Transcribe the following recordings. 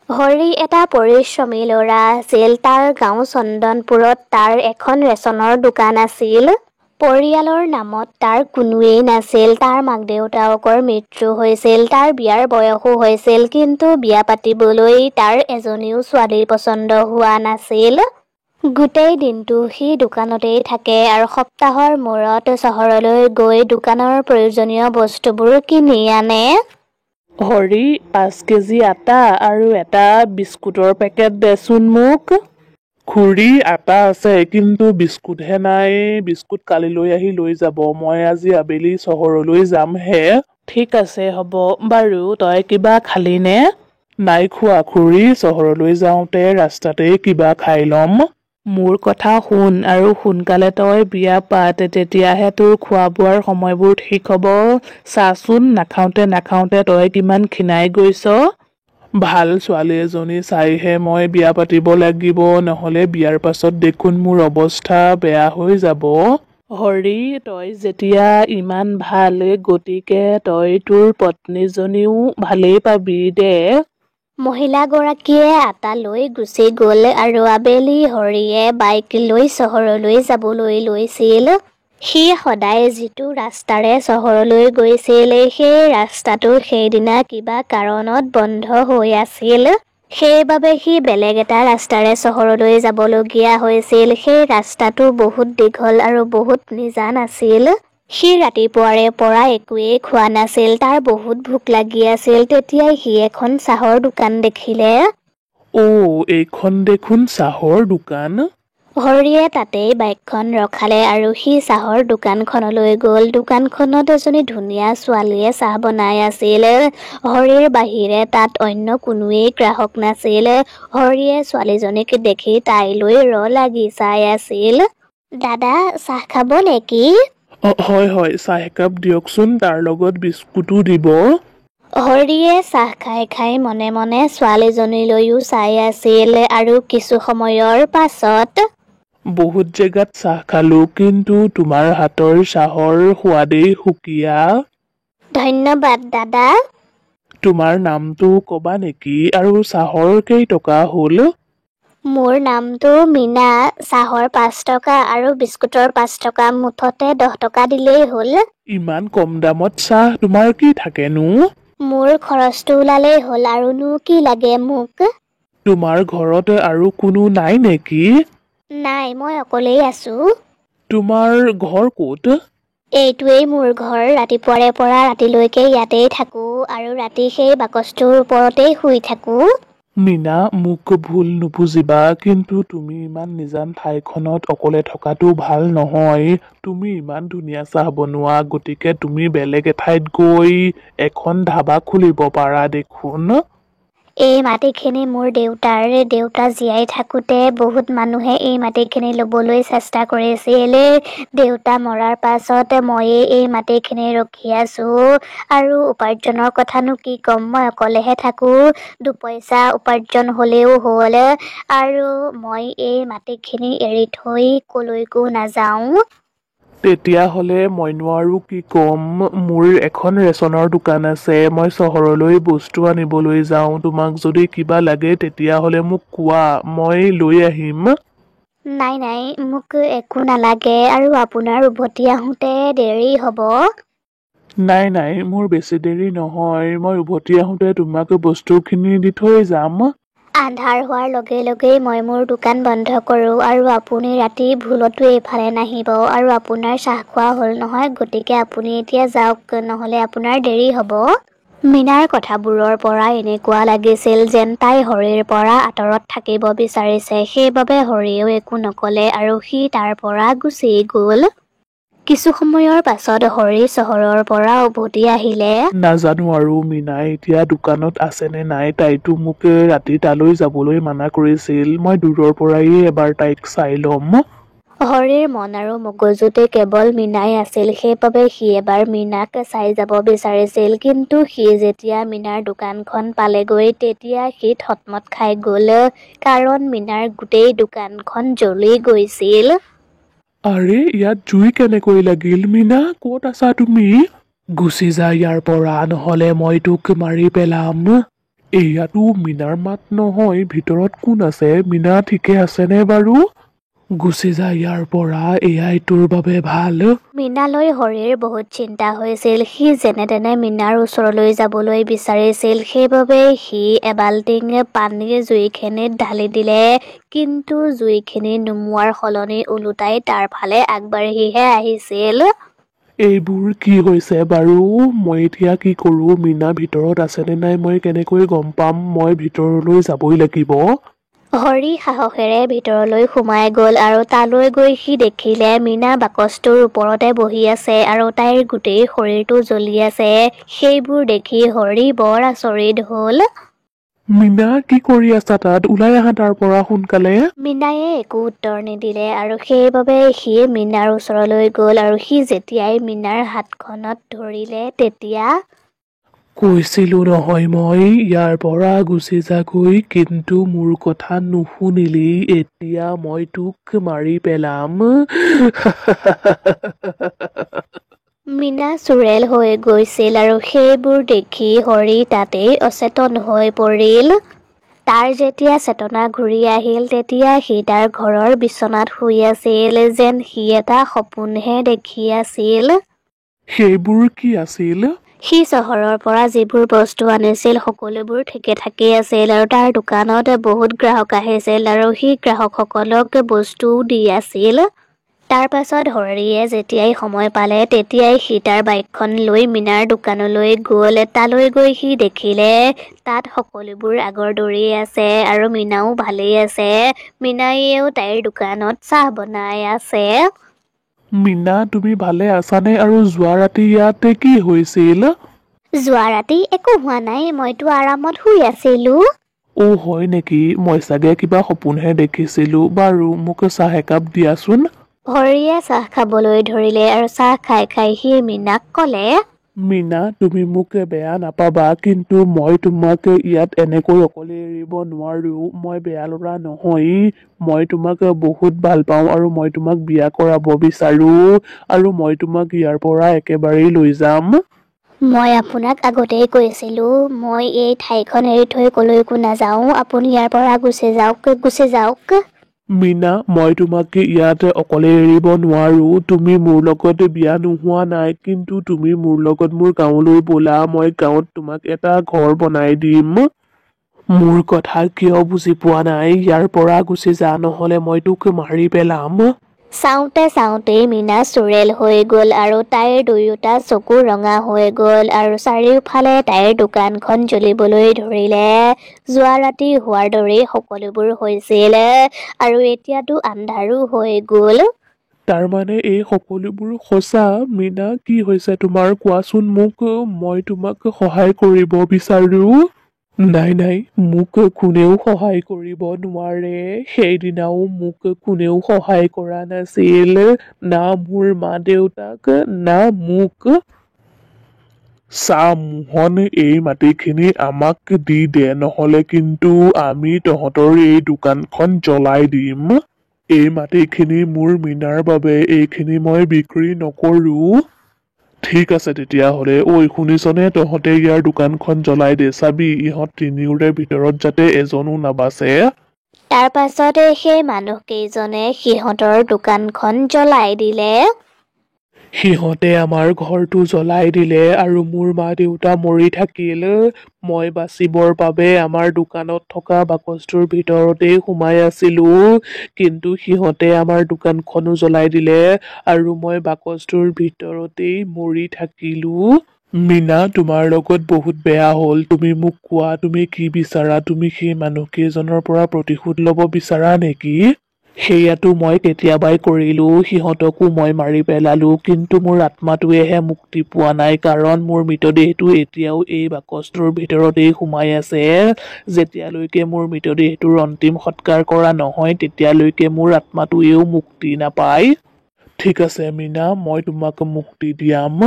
হৰি এটা পৰিশ্ৰমী ল'ৰা আছিল। তাৰ গাঁও চন্দনপুৰত তাৰ এখন ৰেচনৰ দোকান আছিল। পৰিয়ালৰ নামত তাৰ কোনোৱেই নাছিল। তাৰ মাক-দেউতাকৰ মৃত্যু হৈছিল। তাৰ বিয়াৰ বয়সো হৈছিল, কিন্তু বিয়া পাতিবলৈ তাৰ এজনীও ছোৱালীৰ পচন্দ হোৱা নাছিল। গোটেই দিনটো সি দোকানতেই থাকে আৰু সপ্তাহৰ মূৰত চহৰলৈ গৈ দোকানৰ প্ৰয়োজনীয় বস্তুবোৰ কিনি আনে। হৰি, 5 কেজি আটা আৰু এটা বিস্কুটৰ পেকেট দেচোন মোক। খুৰী, আটা আছে, কিন্তু বিস্কুটহে নাই। বিস্কুট কালিলৈ আহি লৈ যাব। মই আজি আবেলি চহৰলৈ যাম হে। ঠিক আছে, হ'ব বাৰু। তই কিবা খালি নে? নাই খোৱা খুৰী, চহৰলৈ যাওঁতে ৰাস্তাতেই কিবা খাই ল'ম। মোৰ কথা শুন আৰু সোনকালে তই বিয়া পাত, তেতিয়াহে তোৰ খোৱা-বোৱাৰ সময়বোৰ ঠিক হ'ব। চাচোন, নাখাওঁতে তই কিমান ক্ষীণাই গৈছ। ভাল ছোৱালী এজনী চাইহে মই বিয়া পাতিব লাগিব, নহ'লে বিয়াৰ পাছত দেখোন মোৰ অৱস্থা বেয়া হৈ যাব। হৰি, তই যেতিয়া ইমান ভাল, গতিকে তই তোৰ পত্নীজনীও ভালেই পাবি দে। মহিলাগৰাকীয়ে আটা লৈ গুচি গ'ল আৰু আবেলি হৰিয়ে বাইক লৈ চহৰলৈ যাবলৈ লৈছিল। সি সদায় যিটো ৰাস্তাৰে চহৰলৈ গৈছিল, সেই ৰাস্তাটো সেইদিনা কিবা কাৰণত বন্ধ হৈ আছিল। সেইবাবে সি বেলেগ এটা ৰাস্তাৰে চহৰলৈ যাবলগীয়া হৈছিল। সেই ৰাস্তাটো বহুত দীঘল আৰু বহুত নিজান আছিল। সি ৰাতিপুৱাৰে পৰা একোৱেই খোৱা নাছিল। তাৰ বহুত ভোক লাগি আছিল। তেতিয়াই সি এখন চাহৰ দোকান দেখিলে। এইখন দেখোন চাহৰ দোকান। হৰিয়ে তাতেই বাইকখন ৰখালে আৰু সি চাহৰ দোকানখনলৈ গ'ল। দোকানখনত এজনী ধুনীয়া ছোৱালীয়ে চাহ বনাই আছিল। হৰিৰ বাহিৰে তাত অন্য কোনোৱেই গ্ৰাহক নাছিল। হৰিয়ে ছোৱালীজনীক দেখি তাইলৈ লাগি চাই আছিল। দাদা, চাহ খাব নেকি? হয়, চাহ একাপ দিয়কচোন, তাৰ লগত বিস্কুটো দিব। হৰিয়ে চাহ খাই মনে মনে ছোৱালীজনীলৈও চাই আছিল আৰু কিছু সময়ৰ পাছত বহুত জেগাত চাহ খালো, কিন্তু তোমাৰ হাতৰ চাহৰ সোৱাদেই সুকীয়া। ধন্যবাদ দাদা। তোমাৰ নামটো কবা নেকি আৰু চাহৰ কেইটকা হ'ল? মোৰ নামটো মীনা। চাহৰ 5 টকা আৰু বিস্কুটৰ 5 টকা, মুঠতে 10 টকা দিলেই হ'ল। ইমান কম দামত চাহ তোমাৰ কি থাকেনো? মোৰ খৰচটো ওলালেই হ'ল, আৰুনো কি লাগে মোক? তোমাৰ ঘৰত আৰু কোনো নাই নেকি? নাই, মই অকলেই আছো। তোমাৰ ঘৰ ক'ত? এইটোৱেই মোৰ ঘৰ। ৰাতিপুৱাৰে পৰা ৰাতিলৈকে ইয়াতেই থাকো আৰু ৰাতি সেই বাকচটোৰ ওপৰতেই শুই থাকো। মীনা, মোক ভুল নুবুজিবা, কিন্তু তুমি ইমান নিজান ঠাইখনত অকলে থকাটো ভাল নহয়। তুমি ইমান ধুনীয়া চাহ বনোৱা, গতিকে তুমি বেলেগ এঠাইত গৈ এখন ধাবা খুলিব পাৰা দেখোন। এই মাটিখিনি মোৰ দেউতাৰ। দেউতা জীয়াই থাকোঁতে বহুত মানুহে এই মাটিখিনি ল'বলৈ চেষ্টা কৰিছিল। দেউতা মৰাৰ পাছত ময়ে এই মাটিখিনি ৰখি আছো আৰু উপাৰ্জনৰ কথানো কি ক'ম, মই অকলেহে থাকো। 2 পইচা উপাৰ্জন হ'লেও হ'ল আৰু মই এই মাটিখিনি এৰি থৈ কলৈকো নাযাওঁ। তেতিয়াহ'লে মইনো আৰু কি ক'ম। মোৰ এখন ৰেচনৰ দোকান আছে। মই চহৰলৈ বস্তু আনিবলৈ যাওঁ। তোমাক যদি কিবা লাগে তেতিয়াহ'লে মোক কোৱা, মই লৈ আহিম। নাই, মোক একো নালাগে আৰু আপোনাৰ উভতি আহোঁতে দেৰি হ'ব। নাই, মোৰ বেছি দেৰি নহয়। মই উভতি আহোঁতে তোমাক বস্তুখিনি দি থৈ যাম। আন্ধাৰ হোৱাৰ লগে লগেই মই মোৰ দোকান বন্ধ কৰোঁ আৰু আপুনি ৰাতি ভুলতো এইফালে নাহিব। আৰু আপোনাৰ চাহ খোৱা হ'ল নহয়, গতিকে আপুনি এতিয়া যাওক, নহ'লে আপোনাৰ দেৰি হ'ব। মীনাৰ কথাবোৰৰ পৰা এনেকুৱা লাগিছিল যেন তাই হৰিৰ পৰা আঁতৰত থাকিব বিচাৰিছে। সেইবাবে হৰিয়েও একো নক'লে আৰু সি তাৰ পৰা গুচি গ'ল। কিছু সময়ৰ পাছত হৰি চহৰৰ পৰা উভতি আহিলে। নাজানো আৰু মীনাই এতিয়া দোকানত আছে নে নাই। তাইতো মোক ৰাতি তালৈ যাবলৈ মানা কৰিছিল। মই দূৰৰ পৰাই এবাৰ তাইক চাই ল'ম। হৰিৰ মন আৰু মগজুতে কেৱল মীনাই আছিল। সেইবাবে সি এবাৰ মীনাক চাই যাব বিচাৰিছিল। কিন্তু সি যেতিয়া মীনাৰ দোকানখন পালেগৈ, তেতিয়া সি থতমত খাই গ'ল, কাৰণ মীনাৰ গোটেই দোকানখন জ্বলি গৈছিল। আৰে, ইয়াত জুই কেনেকৈ লাগিল? মীনা, ক'ত আছা তুমি? গুচি যা ইয়াৰ পৰা, নহ'লে মই তোক মাৰি পেলাম। এয়াতো মীনাৰ মাত নহয়, ভিতৰত কোন আছে? মীনা ঠিকে আছেনে বাৰু? গুচি যা ইয়াৰ পৰা, এয়াই তোৰ বাবে ভাল। মীনালৈ হৰিৰ বহুত চিন্তা হৈছিল। সি যেনে তেনে মীনাৰ ওচৰলৈ যাবলৈ বিচাৰিছিল। সেইবাবে সি এবাল্টিং পানী জুইখিনিত ঢালি দিলে, কিন্তু জুইখিনি নুমুৱাৰ সলনি ওলোটাই তাৰ ফালে আগবাঢ়িহে আহিছিল। এইবোৰ কি হৈছে বাৰু? মই এতিয়া কি কৰোঁ? মীনা ভিতৰত আছেনে নাই মই কেনেকৈ গম পাম? মই ভিতৰলৈ যাবই লাগিব। হৰি সাহসেৰে ভিতৰলৈ সোমাই গ'ল আৰু তালৈ গৈ সি দেখিলে মীনা বাকচটোৰ ওপৰতে বহি আছে আৰু তাইৰ গোটেই শৰীৰটো জ্বলি আছে। সেইবোৰ দেখি হৰি বৰ আচৰিত হ'ল। মীনা, কি কৰি আছা তাত? ওলাই আহা তাৰ পৰা সোনকালে। মীনায়ে একো উত্তৰ নিদিলে আৰু সেইবাবে সি মীনাৰ ওচৰলৈ গ'ল আৰু সি যেতিয়াই মীনাৰ হাতখনত ধৰিলে তেতিয়া কৈছিলো নহয় মই, ইয়াৰ পৰা গুচি যাগৈ, কিন্তু মোৰ কথা নুশুনিলি। এতিয়া মই তোক মাৰি পেলাম। মীনা চুৰেল হৈ গৈছিল আৰু সেইবোৰ দেখি হৰি তাতেই অচেতন হৈ পৰিল। তাৰ যেতিয়া চেতনা ঘূৰি আহিল তেতিয়া সি তাৰ ঘৰৰ বিচনাত শুই আছিল, যেন সি এটা সপোনহে দেখি আছিল। সেইবোৰ কি আছিল? সি চহৰৰ পৰা যিবোৰ বস্তু আনিছিল সকলোবোৰ ঠিকে ঠাকেই আছিল আৰু তাৰ দোকানত বহুত গ্ৰাহক আহিছিল আৰু সি গ্ৰাহকসকলক বস্তুও দি আছিল। তাৰ পাছত হৰিয়ে যেতিয়াই সময় পালে তেতিয়াই সি তাৰ বাইকখন লৈ মীনাৰ দোকানলৈ গ'ল। তালৈ গৈ সি দেখিলে তাত সকলোবোৰ আগৰ দৰেই আছে আৰু মীনাও ভালেই আছে। মীনায়েও তাইৰ দোকানত চাহ বনাই আছে। মীনা, তুমি ভালে আছানে? আৰু যোৱা ৰাতি ইয়াতে কি হৈছিল? যোৱা ৰাতি একো হোৱা নাই, মইতো আৰামত শুই আছিলো। হয় নেকি? মই চাগে কিবা সপোনহে দেখিছিলো। বাৰু মোক চাহ একাপ দিয়াচোন। হৰিয়ে চাহ খাবলৈ ধৰিলে আৰু চাহ খাই খাই সি মীনাক ক'লে, মীনা, তুমি মোক বেয়া নাপাবা, কিন্তু মই তোমাক ইয়াত এনেকৈ অকলে এৰিব নোৱাৰো। মই বেয়া ল'ৰা নহয়। মই তোমাক বহুত ভাল পাওঁ আৰু মই তোমাক বিয়া কৰাব বিচাৰো আৰু মই তোমাক ইয়াৰ পৰা একেবাৰেই লৈ যাম। মই আপোনাক আগতেই কৈছিলো, মই এই ঠাইখন এৰি থৈ কলৈকো নাযাওঁ। আপুনি ইয়াৰ পৰা গুচি যাওক। মীনা, মই তোমাক ইয়াত অকলে এৰিব নোৱাৰো। তুমি মোৰ লগত বিয়া নোহোৱা নাই, কিন্তু তুমি মোৰ লগত মোৰ গাঁৱলৈ ব'লা। মই গাঁৱত তোমাক এটা ঘৰ বনাই দিম। মোৰ কথা কিয় বুজি পোৱা নাই? ইয়াৰ পৰা গুচি যা, নহ'লে মই তোক মাৰি পেলাম। চাওঁতে চাওঁতেই মীনা চুৰেল হৈ গ'ল আৰু তাইৰ দুয়োটা চকু ৰঙা হৈ গ'ল আৰু চাৰিওফালে তাইৰ দোকানখন জ্বলিবলৈ ধৰিলে। যোৱা ৰাতি হোৱাৰ দৰেই সকলোবোৰ হৈছিল আৰু এতিয়াতো আন্ধাৰো হৈ গ'ল। তাৰমানে এই সকলোবোৰ সঁচা? মীনা, কি হৈছে তোমাৰ? কোৱাচোন মোক, মই তোমাক সহায় কৰিব বিচাৰো। নাই নাই, মোক কোনেও সহায় কৰিব নোৱাৰে। সেইদিনাও মোক কোনেও সহায় কৰা নাছিল, না মোৰ মা দেউতাক, না মোক। চা মোহন, এই মাটিখিনি আমাক দি দে, নহ'লে কিন্তু আমি তহঁতৰ এই দোকানখন জ্বলাই দিম। এই মাটিখিনি মোৰ মীনাৰ বাবে, এইখিনি মই বিক্ৰী নকৰো। ঠিক আছে তেতিয়াহ'লে। শুনিছনে? তহঁতে ইয়াৰ দোকানখন জ্বলাই দে। চাবি ইহঁত তিনিওৰে ভিতৰত যাতে এজনো নাবাচে। তাৰ পাছতে সেই মানুহকেইজনে সিহঁতৰ দোকানখন জ্বলাই দিলে। সিহঁতে আমাৰ ঘৰটো জ্বলাই দিলে আৰু মোৰ মা দেউতা মৰি থাকিল। মই বাচিবৰ বাবে আমাৰ দোকানত থকা বাকচটোৰ ভিতৰতেই সোমাই আছিলো, কিন্তু সিহঁতে আমাৰ দোকানখনো জ্বলাই দিলে আৰু মই বাকচটোৰ ভিতৰতেই মৰি থাকিলো। মীনা, তোমাৰ লগত বহুত বেয়া হ'ল। তুমি মোক কোৱা, তুমি কি বিচাৰা? তুমি সেই মানুহকেইজনৰ পৰা প্ৰতিশোধ ল'ব বিচাৰা নেকি? সেয়াতো মই কেতিয়াবাই কৰিলো। সিহঁতকো মই মাৰি পেলালো, কিন্তু মোৰ আত্মাটোৱেহে মুক্তি পোৱা নাই, কাৰণ মোৰ মৃতদেহটো এতিয়াও এই বাকচটোৰ ভিতৰতেই সোমাই আছে। যেতিয়ালৈকে মোৰ মৃতদেহটোৰ অন্তিম সৎকাৰ কৰা নহয় তেতিয়ালৈকে মোৰ আত্মাটোৱেও মুক্তি নাপায়। ঠিক আছে মীনা, মই তোমাক মুক্তি দিয়াম।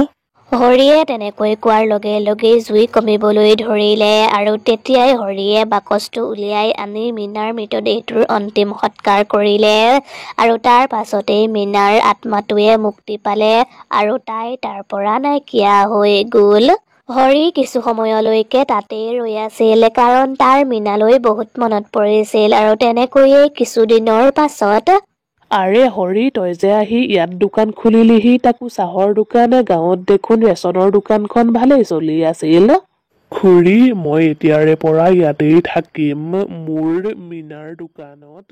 হৰিয়ে তেনেকৈ কোৱাৰ লগে লগে জুই কমিবলৈ ধৰিলে আৰু তেতিয়াই হৰিয়ে বাকচটো উলিয়াই আনি মীনাৰ মৃতদেহটোৰ অন্তিম সৎকাৰ কৰিলে আৰু তাৰ পাছতেই মীনাৰ আত্মাটোৱে মুক্তি পালে আৰু তাই তাৰ পৰা নাইকিয়া হৈ গ'ল। হৰি কিছু সময়লৈকে তাতেই ৰৈ আছিল কাৰণ তাৰ মীনালৈ বহুত মনত পৰিছিল আৰু তেনেকৈয়ে কিছুদিনৰ পাছত আৰে হৰি, তই যে আহি ইয়াত দোকান খুলিলিহি, তাকো চাহৰ দোকান। গাঁৱত দেখোন ৰেচনৰ দোকানখন ভালেই চলি আছিল। খুৰী, মই এতিয়াৰে পৰা ইয়াতেই থাকিম, মোৰ মীনাৰ দোকানত।